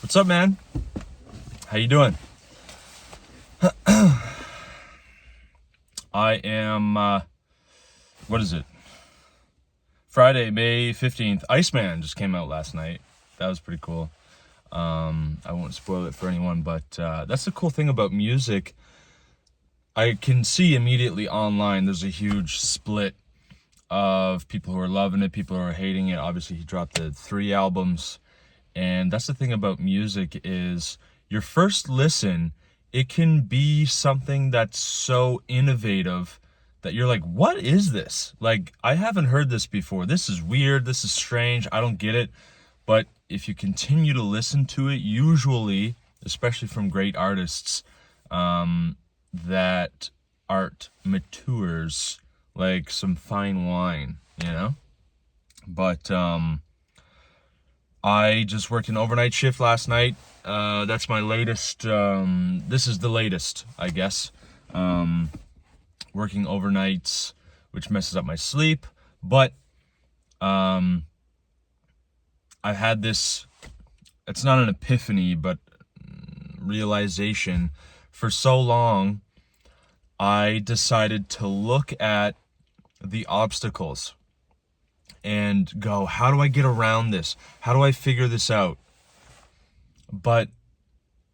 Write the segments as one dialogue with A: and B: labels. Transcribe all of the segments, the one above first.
A: What's up, man? How you doing? I am, what is it? Friday, May 15th. Iceman just came out last night. That was pretty cool. I won't spoil it for anyone, but that's the cool thing about music. I can see immediately online there's a huge split of people who are loving it, people who are hating it. Obviously, he dropped the 3 albums. And that's the thing about music is your first listen, it can be something that's so innovative that you're like, what is this? Like, I haven't heard this before. This is weird. This is strange. I don't get it. But if you continue to listen to it, usually, especially from great artists, that art matures like some fine wine, you know? But, I just worked an overnight shift last night. That's my latest, this is the latest, I guess. Working overnights, which messes up my sleep. But I've had this, it's not an epiphany, but realization. For so long, I decided to look at the obstacles and go, how do I get around this? How do I figure this out? But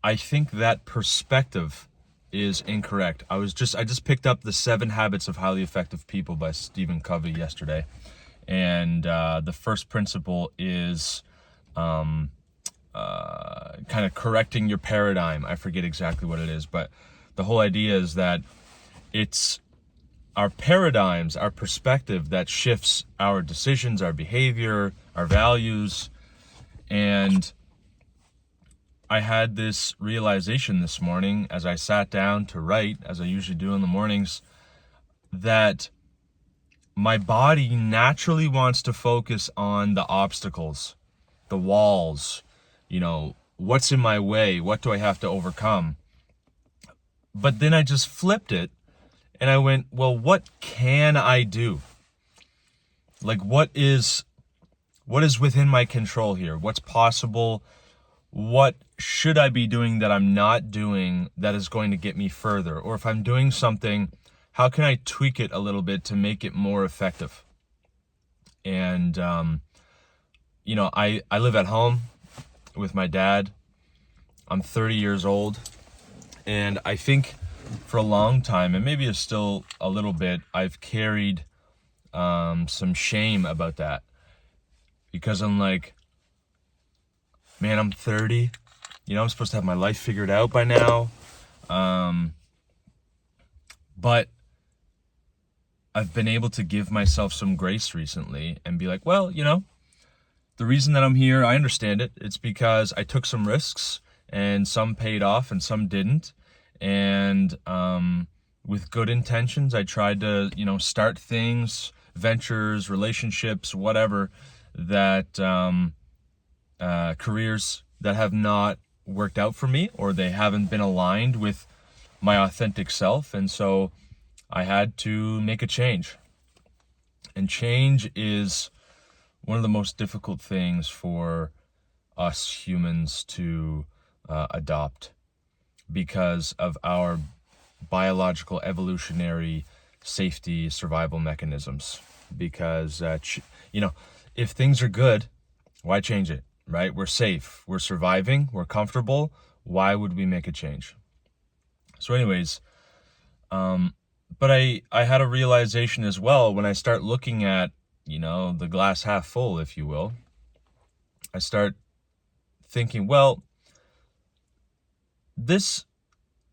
A: I think that perspective is incorrect. I just picked up the 7 Habits of Highly Effective People by Stephen Covey yesterday. And the first principle is kind of correcting your paradigm. I forget exactly what it is, but the whole idea is that it's our paradigms, our perspective that shifts our decisions, our behavior, our values. And I had this realization this morning as I sat down to write, as I usually do in the mornings, that my body naturally wants to focus on the obstacles, the walls, what's in my way, what do I have to overcome? But then I just flipped it and I went, well, what can I do? Like, what is within my control here? What's possible? What should I be doing that I'm not doing that is going to get me further? Or if I'm doing something, how can I tweak it a little bit to make it more effective? And, I live at home with my dad. I'm 30 years old. And I think for a long time, and maybe it's still a little bit, I've carried some shame about that. Because I'm like, man, I'm 30. I'm supposed to have my life figured out by now. But I've been able to give myself some grace recently and be like, well, the reason that I'm here, I understand it. It's because I took some risks and some paid off and some didn't. And with good intentions, I tried to, start things, ventures, relationships, whatever, that careers that have not worked out for me, or they haven't been aligned with my authentic self. And so I had to make a change. And change is one of the most difficult things for us humans to adopt, because of our biological evolutionary safety survival mechanisms. Because, if things are good, why change it, right? We're safe, we're surviving, we're comfortable. Why would we make a change? So anyways, but I had a realization as well when I start looking at, the glass half full, if you will. I start thinking, well, this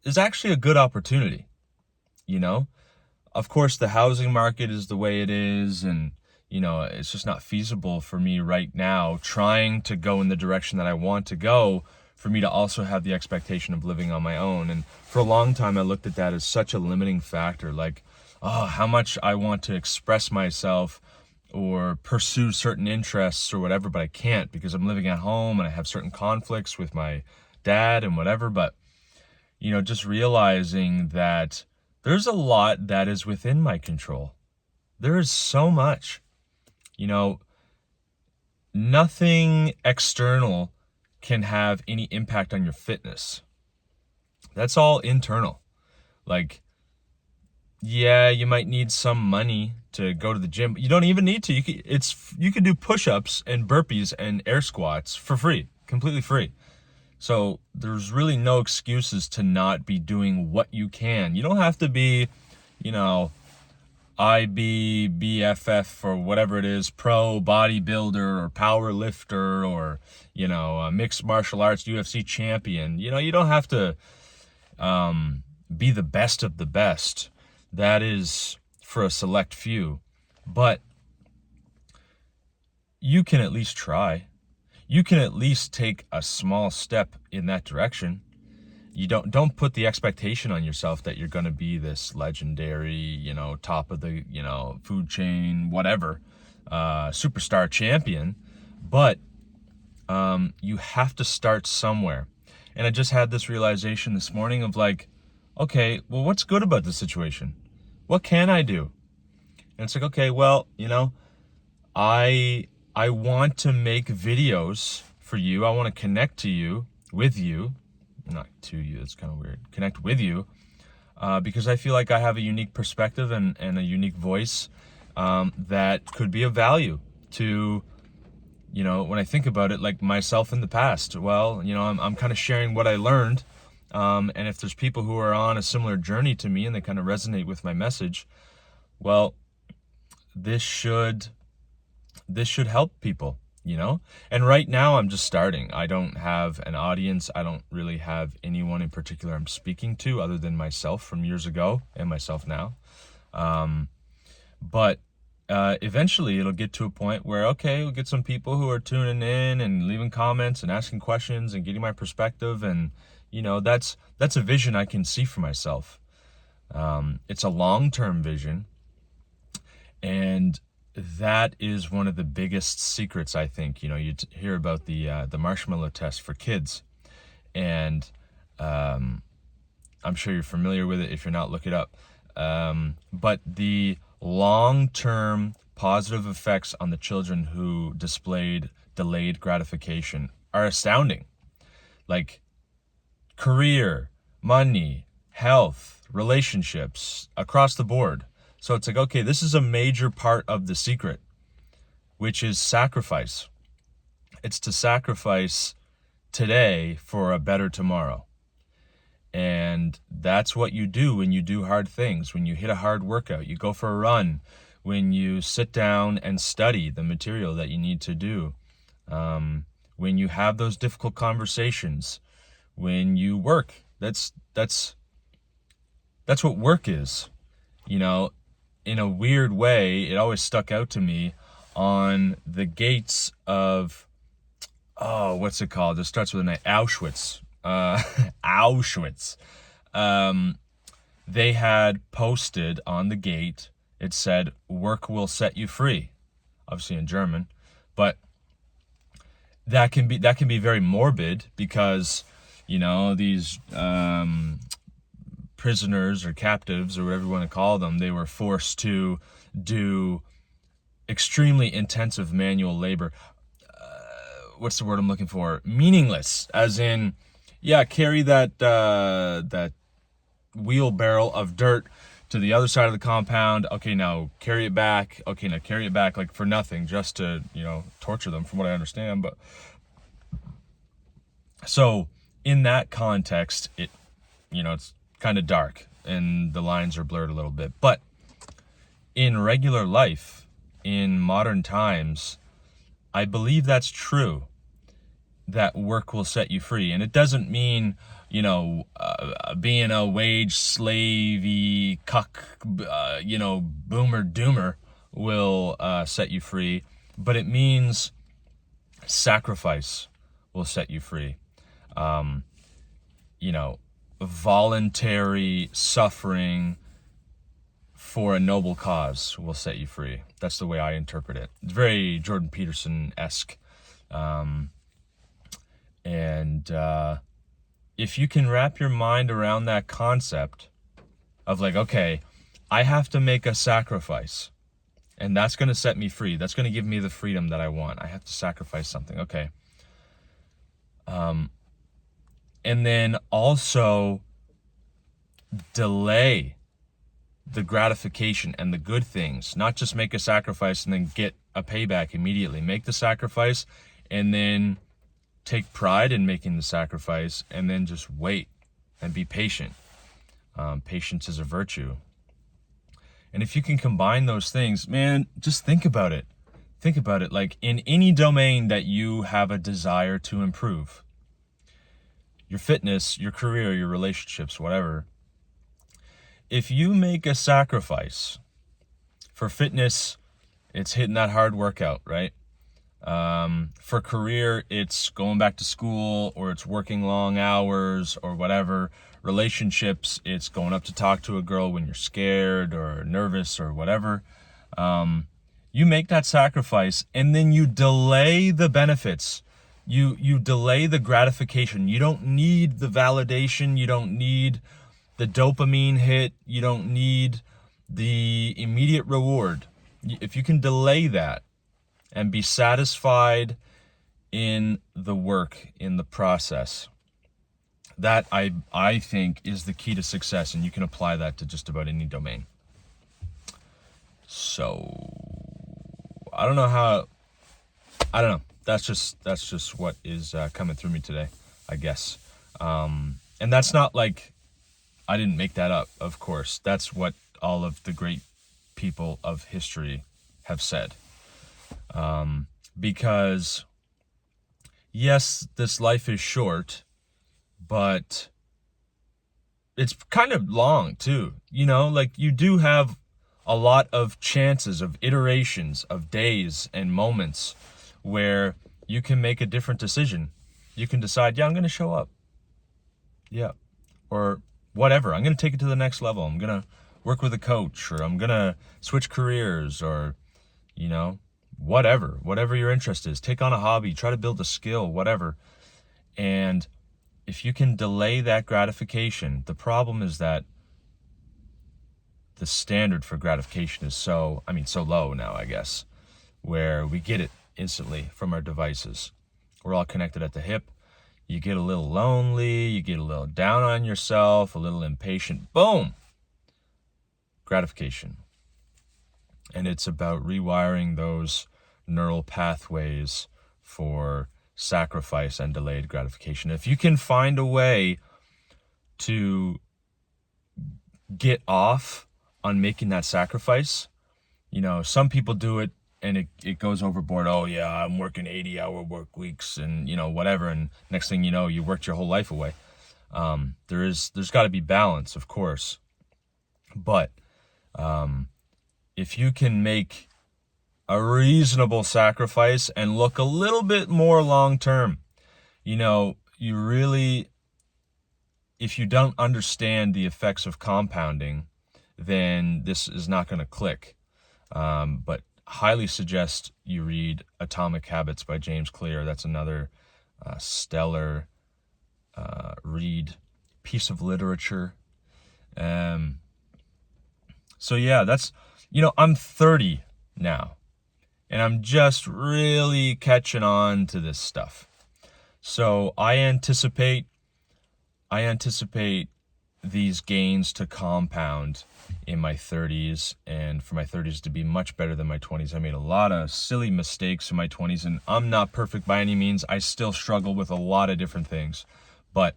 A: is actually a good opportunity. Of course, the housing market is the way it is, and it's just not feasible for me right now trying to go in the direction that I want to go, for me to also have the expectation of living on my own. And for a long time, I looked at that as such a limiting factor, like, how much I want to express myself or pursue certain interests or whatever, but I can't because I'm living at home and I have certain conflicts with my dad and whatever. But just realizing that there's a lot that is within my control. There is so much. Nothing external can have any impact on your fitness. That's all internal. Like, yeah, you might need some money to go to the gym, but you don't even need to. You could do push-ups and burpees and air squats for free, completely free. So there's really no excuses to not be doing what you can. You don't have to be, IBBFF or whatever it is, pro bodybuilder or power lifter or, a mixed martial arts UFC champion. You don't have to be the best of the best. That is for a select few. But you can at least try. You can at least take a small step in that direction. You don't put the expectation on yourself that you're going to be this legendary, top of the, food chain, whatever, superstar champion. But you have to start somewhere. And I just had this realization this morning of like, okay, well, what's good about this situation? What can I do? And it's like, okay, well, I want to make videos for you. I want to connect to you, with you, not to you. That's kind of weird. Connect with you, because I feel like I have a unique perspective and a unique voice that could be of value to, when I think about it, like myself in the past. Well, I'm kind of sharing what I learned. And if there's people who are on a similar journey to me and they kind of resonate with my message, well, this should help people, And right now I'm just starting. I don't have an audience. I don't really have anyone in particular I'm speaking to other than myself from years ago and myself now. But eventually it'll get to a point where, okay, we'll get some people who are tuning in and leaving comments and asking questions and getting my perspective. And, that's a vision I can see for myself. It's a long-term vision. And that is one of the biggest secrets, I think. You hear about the marshmallow test for kids. And I'm sure you're familiar with it. If you're not, look it up. But the long-term positive effects on the children who displayed delayed gratification are astounding. Like career, money, health, relationships, across the board. So it's like, okay, this is a major part of the secret, which is sacrifice. It's to sacrifice today for a better tomorrow. And that's what you do when you do hard things, when you hit a hard workout, you go for a run, when you sit down and study the material that you need to do, when you have those difficult conversations, when you work. That's what work is. In a weird way, it always stuck out to me on the gates of, what's it called? It starts with an Auschwitz. Auschwitz. They had posted on the gate, it said, "Work will set you free," obviously in German, but that can be very morbid because, these prisoners or captives or whatever you want to call them, they were forced to do extremely intensive manual labor. What's the word I'm looking for? Meaningless, as in, carry that wheelbarrow of dirt to the other side of the compound. Okay, now carry it back. Okay, now carry it back, like for nothing, just to, torture them, from what I understand. But so in that context, it's kind of dark and the lines are blurred a little bit. But in regular life, in modern times, I believe that's true, that work will set you free. And it doesn't mean, being a wage slavey cuck, boomer doomer will set you free, but it means sacrifice will set you free. Voluntary suffering for a noble cause will set you free. That's the way I interpret it. It's very Jordan Peterson-esque. If you can wrap your mind around that concept of like, okay, I have to make a sacrifice and that's going to set me free. That's going to give me the freedom that I want. I have to sacrifice something. Okay. And then also delay the gratification and the good things, not just make a sacrifice and then get a payback immediately. Make the sacrifice and then take pride in making the sacrifice, and then just wait and be patient. Patience is a virtue. And if you can combine those things, man, just think about it. Think about it like in any domain that you have a desire to improve. Your fitness, your career, your relationships, whatever. If you make a sacrifice for fitness, it's hitting that hard workout, right? For career, it's going back to school, or it's working long hours or whatever. Relationships, it's going up to talk to a girl when you're scared or nervous or whatever. You make that sacrifice and then you delay the benefits. You delay the gratification. You don't need the validation. You don't need the dopamine hit. You don't need the immediate reward. If you can delay that and be satisfied in the work, in the process, that I think is the key to success, and you can apply that to just about any domain. So I don't know. That's just what is coming through me today, I guess. And that's not like I didn't make that up, of course. That's what all of the great people of history have said. Because yes, this life is short, but it's kind of long too. Like you do have a lot of chances, of iterations, of days and moments where you can make a different decision. You can decide, yeah, I'm going to show up. Yeah. Or whatever. I'm going to take it to the next level. I'm going to work with a coach, or I'm going to switch careers, or, whatever your interest is. Take on a hobby, try to build a skill, whatever. And if you can delay that gratification, the problem is that the standard for gratification is so low now, I guess, where we get it instantly from our devices. We're all connected at the hip. You get a little lonely, you get a little down on yourself, a little impatient. Boom! Gratification. And it's about rewiring those neural pathways for sacrifice and delayed gratification. If you can find a way to get off on making that sacrifice, some people do it and it goes overboard. Oh yeah, I'm working 80-hour work weeks and whatever, and next thing you know, you worked your whole life away. There's got to be balance, of course, but if you can make a reasonable sacrifice and look a little bit more long term, you really, if you don't understand the effects of compounding, then this is not going to click. But highly suggest you read Atomic Habits by James Clear. That's another stellar read, piece of literature. So yeah, that's, I'm 30 now, and I'm just really catching on to this stuff. So I anticipate these gains to compound in my 30s, and for my 30s to be much better than my 20s. I made a lot of silly mistakes in my 20s, and I'm not perfect by any means. I still struggle with a lot of different things, but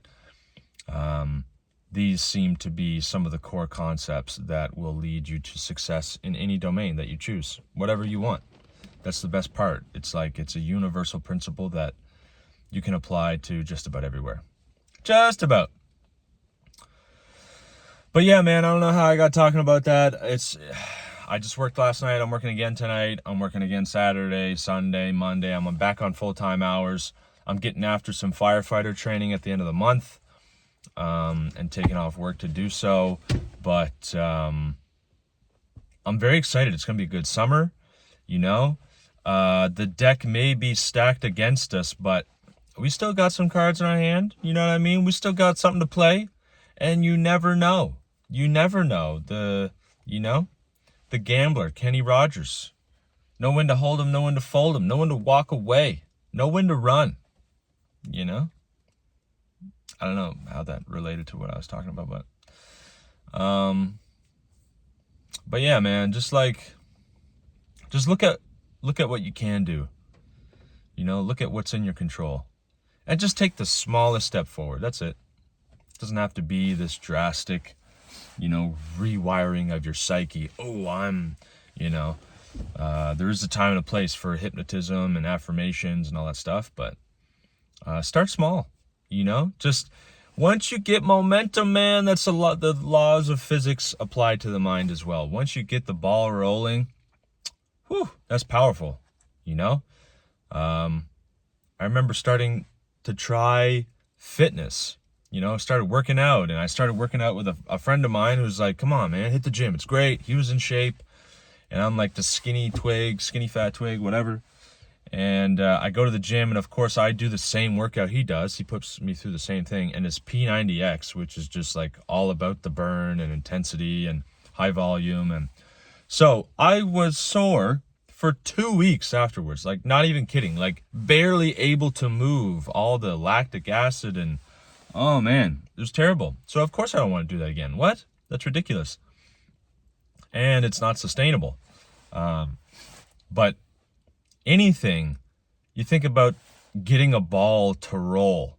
A: these seem to be some of the core concepts that will lead you to success in any domain that you choose, whatever you want. That's the best part. It's a universal principle that you can apply to just about everywhere. Just about. But yeah, man, I don't know how I got talking about that. I just worked last night. I'm working again tonight. I'm working again Saturday, Sunday, Monday. I'm back on full-time hours. I'm getting after some firefighter training at the end of the month, and taking off work to do so. But I'm very excited. It's going to be a good summer, The deck may be stacked against us, but we still got some cards in our hand. You know what I mean? We still got something to play, and you never know. You never know. The gambler, Kenny Rogers. Know when to hold him, know when to fold him, know when to walk away, know when to run. I don't know how that related to what I was talking about, but yeah, man, just look at what you can do. Look at what's in your control. And just take the smallest step forward. That's it. It doesn't have to be this drastic, rewiring of your psyche. Oh, there is a time and a place for hypnotism and affirmations and all that stuff, but start small. Just once you get momentum, man, that's a lot. The laws of physics apply to the mind as well. Once you get the ball rolling, whew, that's powerful. I remember starting to try fitness. Started working out, and I started working out with a friend of mine who's like, come on, man, hit the gym. It's great. He was in shape, and I'm like the skinny fat twig, whatever. And I go to the gym, and of course I do the same workout he does. He puts me through the same thing, and it's P90X, which is just like all about the burn and intensity and high volume. And so I was sore for 2 weeks afterwards, like not even kidding, like barely able to move, all the lactic acid, and oh man, it was terrible. So of course I don't want to do that again. What? That's ridiculous. And it's not sustainable. But anything, you think about getting a ball to roll,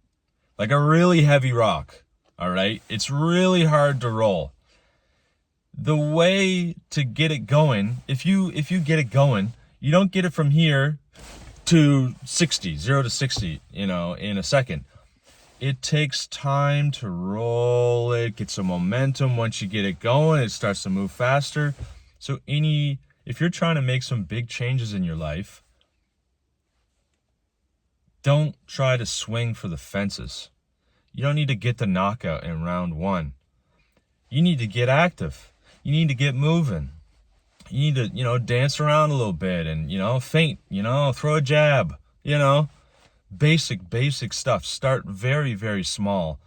A: like a really heavy rock, all right? It's really hard to roll. The way to get it going, if you get it going, you don't get it from here to 0 to 60, in a second. It takes time to roll it, get some momentum. Once you get it going, it starts to move faster. So if you're trying to make some big changes in your life, don't try to swing for the fences. You don't need to get the knockout in round 1. You need to get active. You need to get moving. You need to, dance around a little bit and, feint, throw a jab, basic stuff. Start very, very small.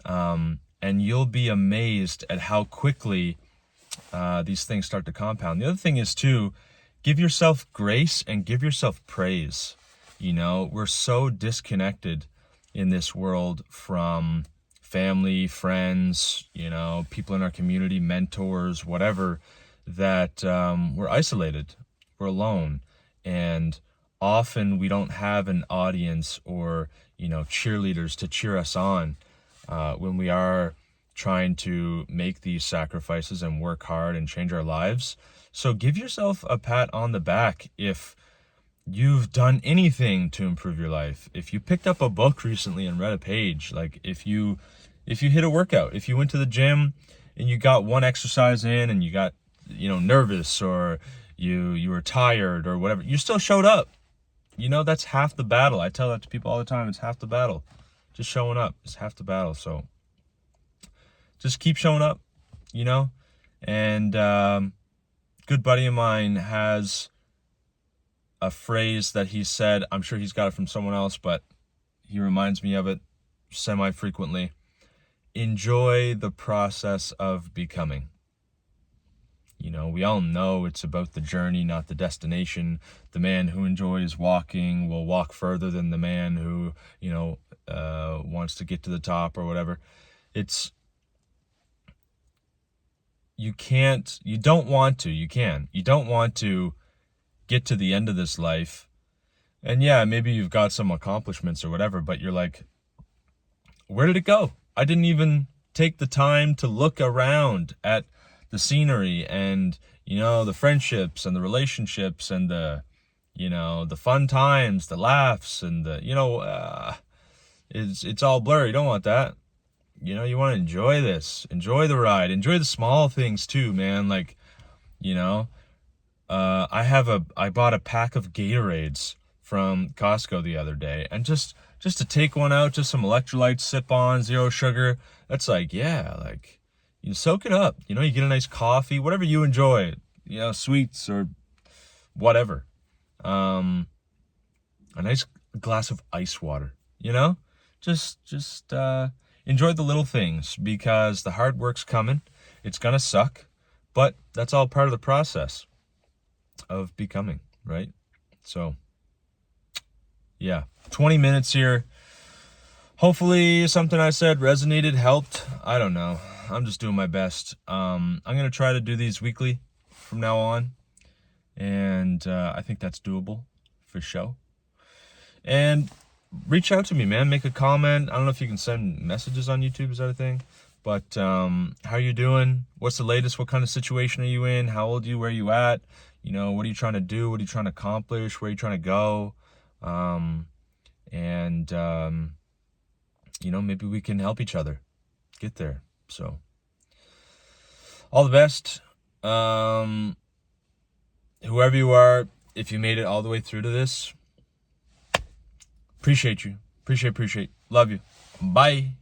A: And you'll be amazed at how quickly these things start to compound. The other thing is, too, give yourself grace and give yourself praise. We're so disconnected in this world from family, friends, people in our community, mentors, whatever, that we're isolated, we're alone, and often we don't have an audience or, cheerleaders to cheer us on when we are trying to make these sacrifices and work hard and change our lives. So give yourself a pat on the back if you've done anything to improve your life. If you picked up a book recently and read a page, like if you hit a workout, if you went to the gym and you got one exercise in and you got, nervous, or you were tired or whatever, you still showed up. That's half the battle. I tell that to people all the time. It's half the battle. Just showing up is half the battle. So just keep showing up, and good buddy of mine has a phrase that he said. I'm sure he's got it from someone else, but he reminds me of it semi-frequently. Enjoy the process of becoming. We all know it's about the journey, not the destination. The man who enjoys walking will walk further than the man who, wants to get to the top or whatever. You don't want to get to the end of this life. And yeah, maybe you've got some accomplishments or whatever, but you're like, where did it go? I didn't even take the time to look around at the scenery and, the friendships and the relationships and the fun times, the laughs and it's all blurry. You don't want that. You want to enjoy this, enjoy the ride, enjoy the small things too, man. Like, I bought a pack of Gatorades from Costco the other day, and just to take one out, just some electrolytes, sip on, 0 sugar. That's like, yeah, like, you soak it up. You get a nice coffee, whatever you enjoy, sweets or whatever. A nice glass of ice water, just enjoy the little things, because the hard work's coming. It's gonna suck, but that's all part of the process of becoming, right? So, yeah, 20 minutes here. hopefully something I said resonated, helped. I don't know. I'm just doing my best. I'm going to try to do these weekly from now on. And I think that's doable for sure. And reach out to me, man. Make a comment. I don't know if you can send messages on YouTube. Is that a thing? But how are you doing? What's the latest? What kind of situation are you in? How old are you? Where are you at? You know, what are you trying to do? What are you trying to accomplish? Where are you trying to go? You know, maybe we can help each other get there. So, all the best. Whoever you are, if you made it all the way through to this, appreciate you. Appreciate. Love you. Bye.